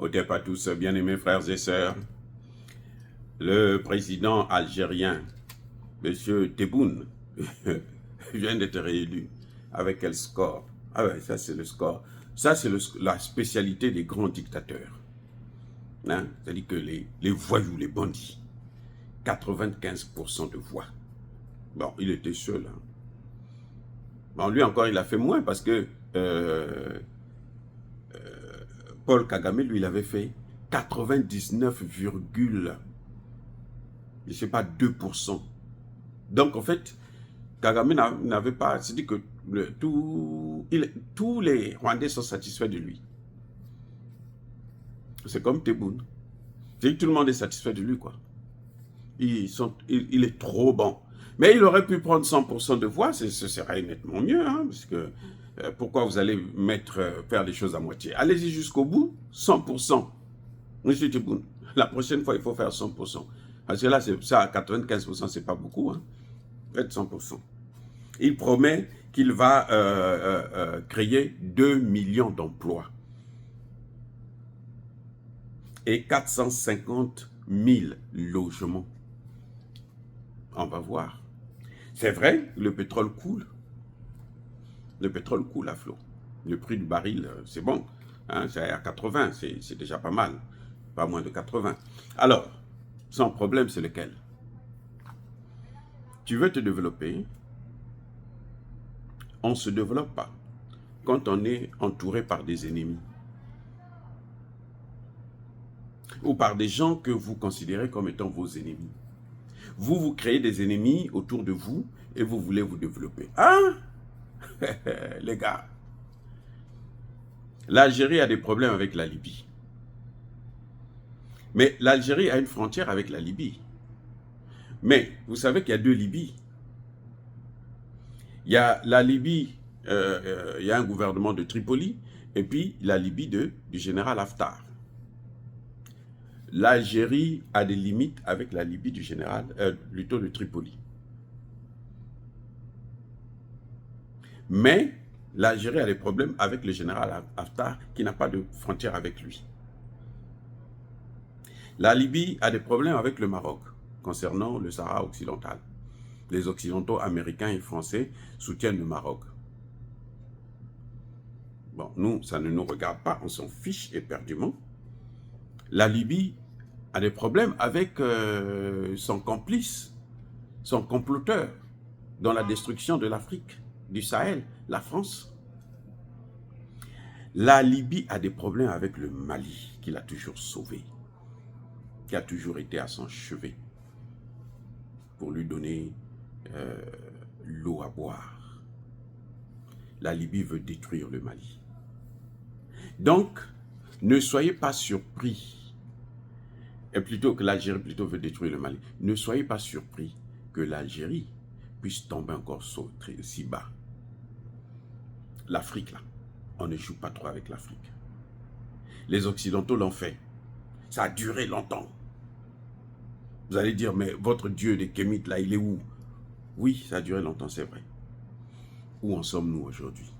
Otep à tous, bien-aimés frères et sœurs. Le président algérien, M. Tebboune, vient d'être réélu. Avec quel score? Ah ouais, ça c'est le score. Ça c'est la spécialité des grands dictateurs. Hein? C'est-à-dire que les voyous, les bandits, 95% de voix. Bon, il était seul. Hein. Bon, lui encore, il a fait moins parce que Paul Kagame, lui, il avait fait 99, je sais pas, 2%. Donc, en fait, Kagame n'avait pas... C'est-à-dire que tous les Rwandais sont satisfaits de lui. C'est comme Tebboune. C'est que tout le monde est satisfait de lui, quoi. Il est trop bon. Mais il aurait pu prendre 100% de voix, ce serait nettement mieux, hein, parce que pourquoi vous allez faire des choses à moitié? Allez-y jusqu'au bout, 100%. Monsieur Tebboune, la prochaine fois, il faut faire 100%. Parce que là, ça, 95%, c'est pas beaucoup. Hein. Faites 100%. Il promet qu'il va créer 2 millions d'emplois et 450 000 logements. On va voir. C'est vrai, le pétrole coule. Le pétrole coule à flot. Le prix du baril, c'est bon. Hein, c'est à 80, c'est déjà pas mal. Pas moins de 80. Alors, sans problème, c'est lequel? Tu veux te développer? On ne se développe pas quand on est entouré par des ennemis. Ou par des gens que vous considérez comme étant vos ennemis. Vous créez des ennemis autour de vous et vous voulez vous développer. Hein? Les gars, l'Algérie a des problèmes avec la Libye. Mais l'Algérie a une frontière avec la Libye. Mais vous savez qu'il y a deux Libyes. Il y a la Libye, il y a un gouvernement de Tripoli, et puis la Libye du général Haftar. L'Algérie a des limites avec la Libye du général, plutôt de Tripoli. Mais l'Algérie a des problèmes avec le général Haftar qui n'a pas de frontière avec lui. La Libye a des problèmes avec le Maroc concernant le Sahara occidental. Les Occidentaux américains et français soutiennent le Maroc. Bon, nous, ça ne nous regarde pas, on s'en fiche éperdument. La Libye a des problèmes avec son complice, son comploteur dans la destruction de l'Afrique, du Sahel, la France. La Libye a des problèmes avec le Mali, qu'il a toujours sauvé, qui a toujours été à son chevet pour lui donner l'eau à boire. La Libye veut détruire le Mali. Donc, ne soyez pas surpris, et plutôt que l'Algérie veut détruire le Mali, ne soyez pas surpris que l'Algérie puisse tomber encore si bas. L'Afrique, là, on ne joue pas trop avec l'Afrique. Les Occidentaux l'ont fait. Ça a duré longtemps. Vous allez dire, mais votre dieu des Kémites, là, il est où? Oui, ça a duré longtemps, c'est vrai. Où en sommes-nous aujourd'hui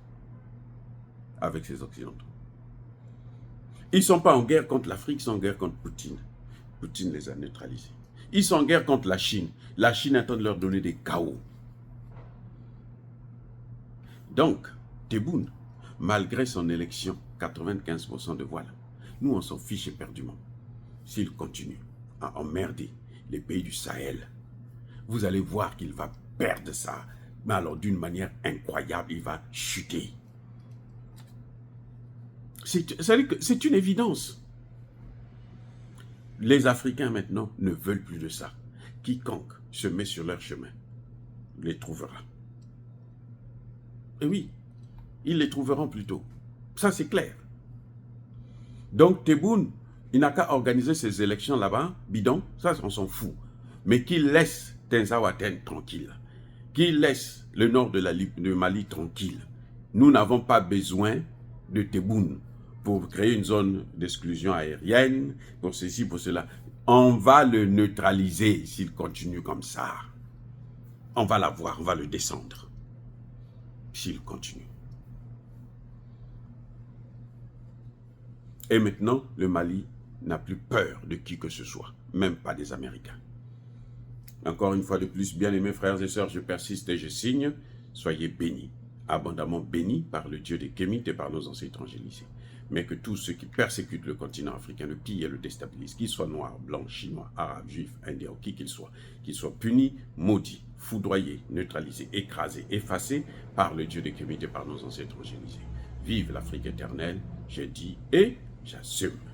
avec ces Occidentaux? Ils ne sont pas en guerre contre l'Afrique, ils sont en guerre contre Poutine. Poutine les a neutralisés. Ils sont en guerre contre la Chine. La Chine attend de leur donner des chaos. Donc, Tebboune, malgré son élection, 95% de voix, nous on s'en fiche éperdument. S'il continue à emmerder les pays du Sahel, vous allez voir qu'il va perdre ça. Mais alors d'une manière incroyable, il va chuter. C'est une évidence. Les Africains maintenant ne veulent plus de ça. Quiconque se met sur leur chemin les trouvera. Et oui, ils les trouveront plutôt. Ça c'est clair. Donc Tebboune, il n'a qu'à organiser ses élections là-bas, bidon, ça on s'en fout. Mais qu'il laisse Tenzawaten tranquille. Qu'il laisse le nord de Mali tranquille. Nous n'avons pas besoin de Tebboune pour créer une zone d'exclusion aérienne, pour ceci, pour cela. On va le neutraliser s'il continue comme ça. On va l'avoir, on va le descendre. S'il continue. Et maintenant, le Mali n'a plus peur de qui que ce soit, même pas des Américains. Encore une fois de plus, bien-aimés frères et sœurs, je persiste et je signe, soyez bénis, abondamment bénis par le Dieu des Kémites et par nos ancêtres angélisés. Mais que tous ceux qui persécutent le continent africain, le pillent et le déstabilisent, qu'ils soient noirs, blancs, chinois, arabes, juifs, indiens, ou qui qu'ils soient punis, maudits, foudroyés, neutralisés, écrasés, effacés par le Dieu des Kémites et par nos ancêtres angélisés. Vive l'Afrique éternelle, j'ai dit et j'assume.